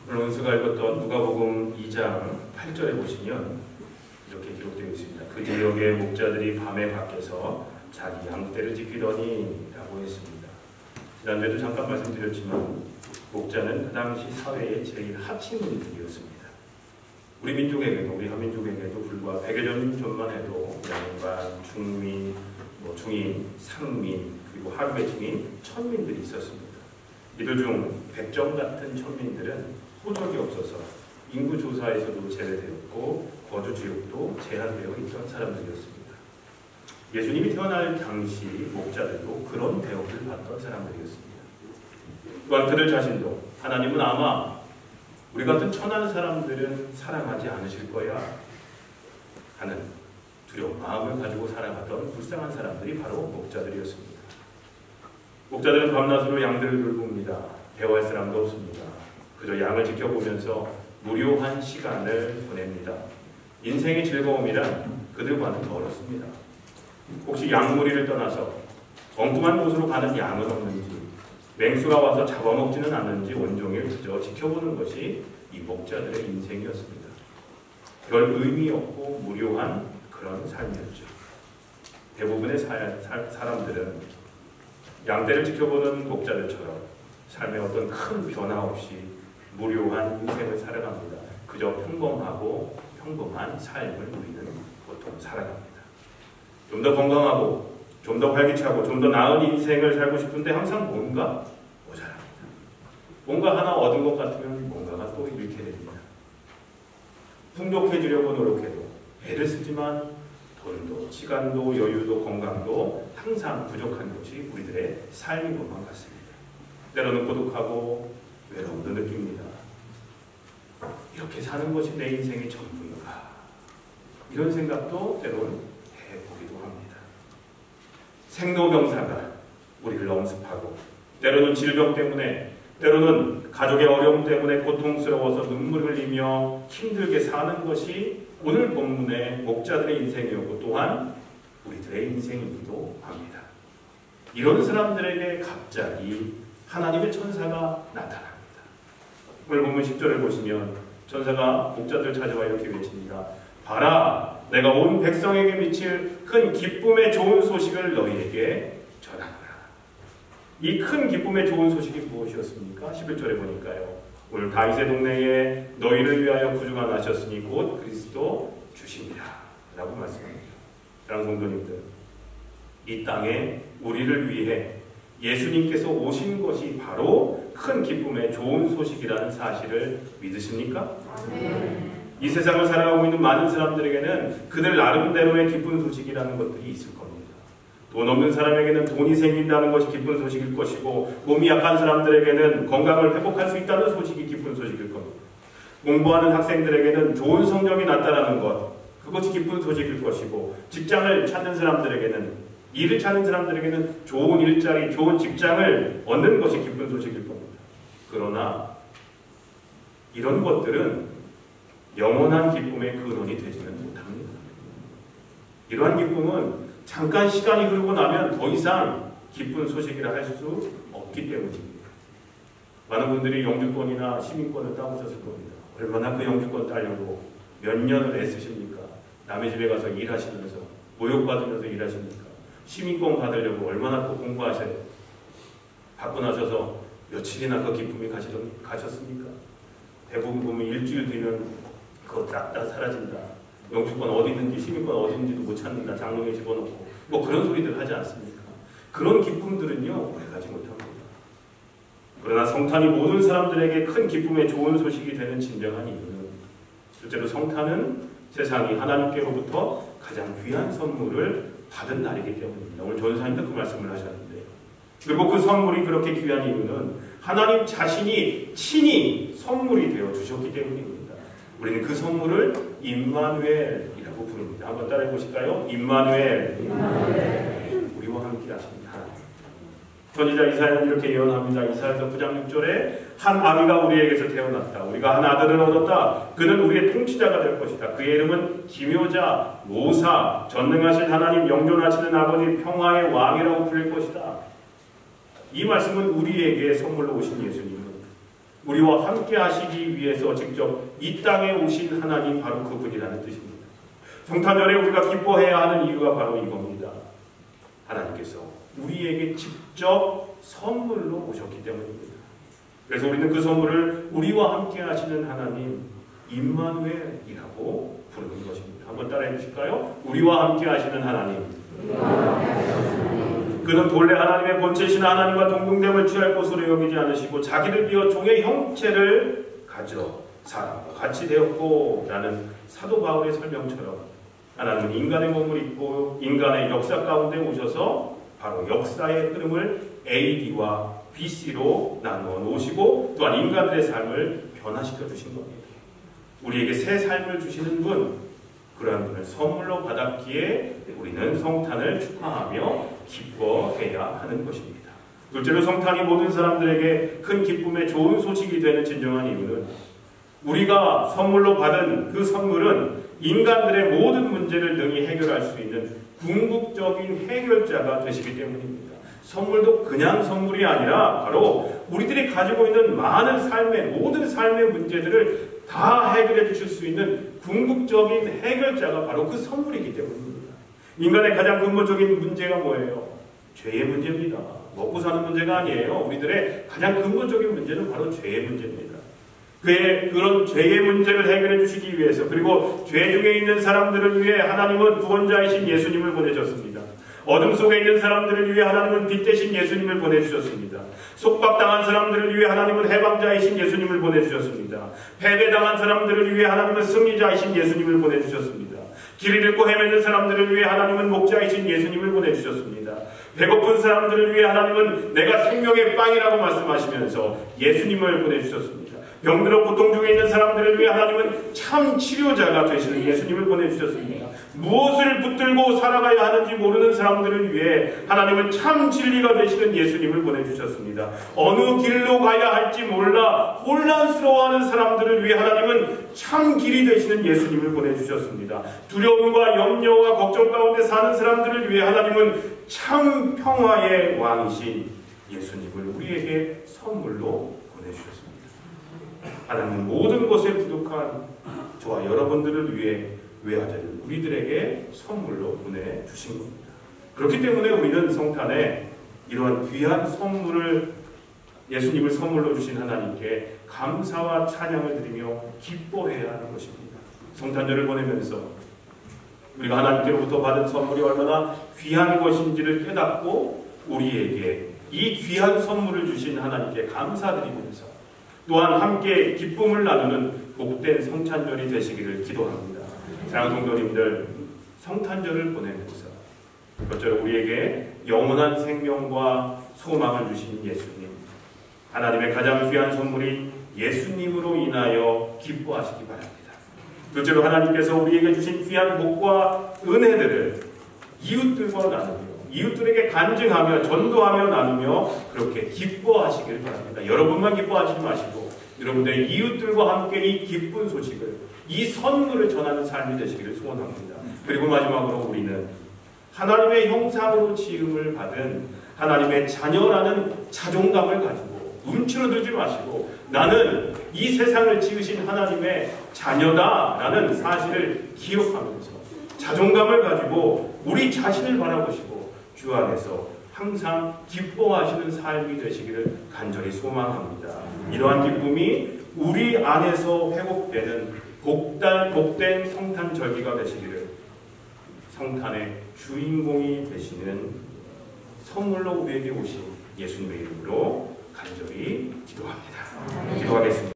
오늘 원수가 읽었던 누가복음 2장 8절에 보시면 이렇게 기록되어 있습니다. 그 지역의 목자들이 밤에 밖에서 자기 양떼를 지키더니 라고 했습니다. 지난주에도 잠깐 말씀드렸지만 목자는 그 당시 사회의 제일 하층 인물이었습니다. 우리 민족에게도, 우리 한민족에게도 불과 100여 년 전만 해도 양반, 중민, 중인, 상민, 그리고 하루배층인 천민들이 있었습니다. 이들 중 백정 같은 천민들은 호적이 없어서 인구조사에서도 제외되었고 거주 지역도 제한되어 있던 사람들이었습니다. 예수님이 태어날 당시 목자들도 그런 대우를 받던 사람들이었습니다. 또한 그들 자신도 하나님은 아마 우리 같은 천한 사람들은 사랑하지 않으실 거야 하는 두려운 마음을 가지고 살아가던 불쌍한 사람들이 바로 목자들이었습니다. 목자들은 밤낮으로 양들을 돌봅니다. 대화할 사람도 없습니다. 그저 양을 지켜보면서 무료한 시간을 보냅니다. 인생의 즐거움이란 그들과는 멀었습니다. 혹시 양무리를 떠나서 엉뚱한 곳으로 가는 양은 없는지, 맹수가 와서 잡아먹지는 않는지 온종일 그저 지켜보는 것이 이 목자들의 인생이었습니다. 별 의미 없고 무료한 그런 삶이었죠. 대부분의 사람들은 양떼를 지켜보는 목자들처럼 삶에 어떤 큰 변화 없이 무료한 인생을 살아갑니다. 그저 평범하고 평범한 삶을 우리는 보통 살아갑니다. 좀 더 건강하고 좀 더 활기차고 좀 더 나은 인생을 살고 싶은데 항상 뭔가 모자랍니다. 뭔가 하나 얻은 것 같으면 뭔가가 또 잃게 됩니다. 풍족해지려고 노력해도 애를 쓰지만 돈도, 시간도, 여유도, 건강도 항상 부족한 것이 우리들의 삶인 것만 같습니다. 때로는 고독하고 외로움도 느낍니다. 이렇게 사는 것이 내 인생의 전부인가? 이런 생각도 때로는 해보기도 합니다. 생로병사가 우리를 엄습하고 때로는 질병 때문에, 때로는 가족의 어려움 때문에 고통스러워서 눈물을 흘리며 힘들게 사는 것이 오늘 본문의 목자들의 인생이었고 또한 우리들의 인생이기도 합니다. 이런 사람들에게 갑자기 하나님의 천사가 나타납니다. 오늘 본문 10절을 보시면 천사가 목자들 찾아와 이렇게 외칩니다. 봐라, 내가 온 백성에게 미칠 큰 기쁨의 좋은 소식을 너희에게 전하노라. 이 큰 기쁨의 좋은 소식이 무엇이었습니까? 11절에 보니까요. 오늘 다윗의 동네에 너희를 위하여 구주가 나셨으니 곧 그리스도 주시니라 라고 말씀합니다. 사랑하는 성도님들, 이 땅에 우리를 위해 예수님께서 오신 것이 바로 큰 기쁨의 좋은 소식이라는 사실을 믿으십니까? 이 세상을 살아가고 있는 많은 사람들에게는 그들 나름대로의 기쁜 소식이라는 것들이 있을 겁니다. 돈 없는 사람에게는 돈이 생긴다는 것이 기쁜 소식일 것이고, 몸이 약한 사람들에게는 건강을 회복할 수 있다는 소식이 기쁜 소식일 겁니다. 공부하는 학생들에게는 좋은 성적이 났다는 것, 그것이 기쁜 소식일 것이고, 직장을 찾는 사람들에게는, 일을 찾는 사람들에게는 좋은 일자리, 좋은 직장을 얻는 것이 기쁜 소식일 겁니다. 그러나 이런 것들은 영원한 기쁨의 근원이 되지는 못합니다. 이러한 기쁨은 잠깐 시간이 흐르고 나면 더 이상 기쁜 소식이라 할 수 없기 때문입니다. 많은 분들이 영주권이나 시민권을 따보셨을 겁니다. 얼마나 그 영주권 따려고 몇 년을 애쓰십니까? 남의 집에 가서 일하시면서 모욕받으면서 일하십니까? 시민권 받으려고 얼마나 또 공부하셔요? 받고 나셔서 며칠이나 그 기쁨이 가셨습니까? 대부분 보면 일주일 뒤면 그거 딱 사라진다. 영주권 어디 있는지, 시민권 어디 있는지도 못 찾는다. 장롱에 집어넣고 뭐 그런 소리들 하지 않습니까? 그런 기쁨들은요 오래가지 못합니다. 그러나 성탄이 모든 사람들에게 큰 기쁨의 좋은 소식이 되는 진정한 이유는, 실제로 성탄은 세상이 하나님께로부터 가장 귀한 선물을 받은 날이기 때문입니다. 오늘 전사님도 그 말씀을 하셨는데, 그리고 그 선물이 그렇게 귀한 이유는 하나님 자신이 친히 선물이 되어 주셨기 때문입니다. 우리는 그 선물을 임마누엘이라고 부릅니다. 한번 따라해 보실까요? 임마누엘. 우리와 함께 하십니다. 선지자 이사야는 이렇게 예언합니다. 이사야서 9장 6절에 한 아기가 우리에게서 태어났다. 우리가 한 아들을 얻었다. 그는 우리의 통치자가 될 것이다. 그의 이름은 기묘자, 모사, 전능하신 하나님, 영존하시는 아버지, 평화의 왕이라고 불릴 것이다. 이 말씀은 우리에게 선물로 오신 예수님은 우리와 함께 하시기 위해서 직접 이 땅에 오신 하나님 바로 그분이라는 뜻입니다. 성탄절에 우리가 기뻐해야 하는 이유가 바로 이겁니다. 하나님께서 우리에게 직접 선물로 오셨기 때문입니다. 그래서 우리는 그 선물을 우리와 함께 하시는 하나님 임마누엘이라고 부르는 것입니다. 한번 따라해 주실까요? 우리와 함께 하시는 하나님. 그는 본래 하나님의 본체이신 하나님과 동등됨을 취할 것으로 여기지 않으시고 자기를 비워 종의 형체를 가져 사람과 같이 되었고 라는 사도 바울의 설명처럼 하나님은 인간의 몸을 입고 인간의 역사 가운데 오셔서 바로 역사의 흐름을 AD와 BC로 나누어 놓으시고 또한 인간들의 삶을 변화시켜 주신 겁니다. 우리에게 새 삶을 주시는 분, 그러한 분을 선물로 받았기에 우리는 성탄을 축하하며 기뻐해야 하는 것입니다. 둘째로 성탄이 모든 사람들에게 큰 기쁨의 좋은 소식이 되는 진정한 이유는 우리가 선물로 받은 그 선물은 인간들의 모든 문제를 능히 해결할 수 있는 궁극적인 해결자가 되시기 때문입니다. 선물도 그냥 선물이 아니라 바로 우리들이 가지고 있는 많은 모든 삶의 문제들을 다 해결해 주실 수 있는 궁극적인 해결자가 바로 그 선물이기 때문입니다. 인간의 가장 근본적인 문제가 뭐예요? 죄의 문제입니다. 먹고 사는 문제가 아니에요. 우리들의 가장 근본적인 문제는 바로 죄의 문제입니다. 그런 죄의 문제를 해결해 주시기 위해서 그리고 죄 중에 있는 사람들을 위해 하나님은 구원자이신 예수님을 보내셨습니다. 어둠 속에 있는 사람들을 위해 하나님은 빛 대신 예수님을 보내주셨습니다. 속박당한 사람들을 위해 하나님은 해방자이신 예수님을 보내주셨습니다. 패배당한 사람들을 위해 하나님은 승리자이신 예수님을 보내주셨습니다. 길을 잃고 헤매는 사람들을 위해 하나님은 목자이신 예수님을 보내주셨습니다. 배고픈 사람들을 위해 하나님은 내가 생명의 빵이라고 말씀하시면서 예수님을 보내주셨습니다. 병들어 고통 중에 있는 사람들을 위해 하나님은 참 치료자가 되시는 예수님을 보내주셨습니다. 무엇을 붙들고 살아가야 하는지 모르는 사람들을 위해 하나님은 참 진리가 되시는 예수님을 보내주셨습니다. 어느 길로 가야 할지 몰라 혼란스러워하는 사람들을 위해 하나님은 참 길이 되시는 예수님을 보내주셨습니다. 두려움과 염려와 걱정 가운데 사는 사람들을 위해 하나님은 참 평화의 왕이신 예수님을 우리에게 선물로 보내주셨습니다. 하나님은 모든 것에 부족한 저와 여러분들을 위해 외아들을 우리들에게 선물로 보내주신 겁니다. 그렇기 때문에 우리는 성탄에 이러한 귀한 선물을 예수님을 선물로 주신 하나님께 감사와 찬양을 드리며 기뻐해야 하는 것입니다. 성탄절을 보내면서 우리가 하나님께로부터 받은 선물이 얼마나 귀한 것인지를 깨닫고 우리에게 이 귀한 선물을 주신 하나님께 감사드리면서 또한 함께 기쁨을 나누는 복된 성탄절이 되시기를 기도합니다. 사랑하는 성도님들, 성탄절을 보내면서 첫째로 우리에게 영원한 생명과 소망을 주신 예수님, 하나님의 가장 귀한 선물인 예수님으로 인하여 기뻐하시기 바랍니다. 둘째로 하나님께서 우리에게 주신 귀한 복과 은혜들을 이웃들과 나누며 이웃들에게 간증하며 전도하며 나누며 그렇게 기뻐하시길 바랍니다. 여러분만 기뻐하시지 마시고 여러분들의 이웃들과 함께 이 기쁜 소식을, 이 선물을 전하는 삶이 되시기를 소원합니다. 그리고 마지막으로 우리는 하나님의 형상으로 지음을 받은 하나님의 자녀라는 자존감을 가지고 움츠러들지 마시고 나는 이 세상을 지으신 하나님의 자녀다라는 사실을 기억하면서 자존감을 가지고 우리 자신을 바라보시고 주 안에서 항상 기뻐하시는 삶이 되시기를 간절히 소망합니다. 이러한 기쁨이 우리 안에서 회복되는 복된 성탄 절기가 되시기를 성탄의 주인공이 되시는 선물로 우리에게 오신 예수님의 이름으로 간절히 기도합니다. 기도하겠습니다.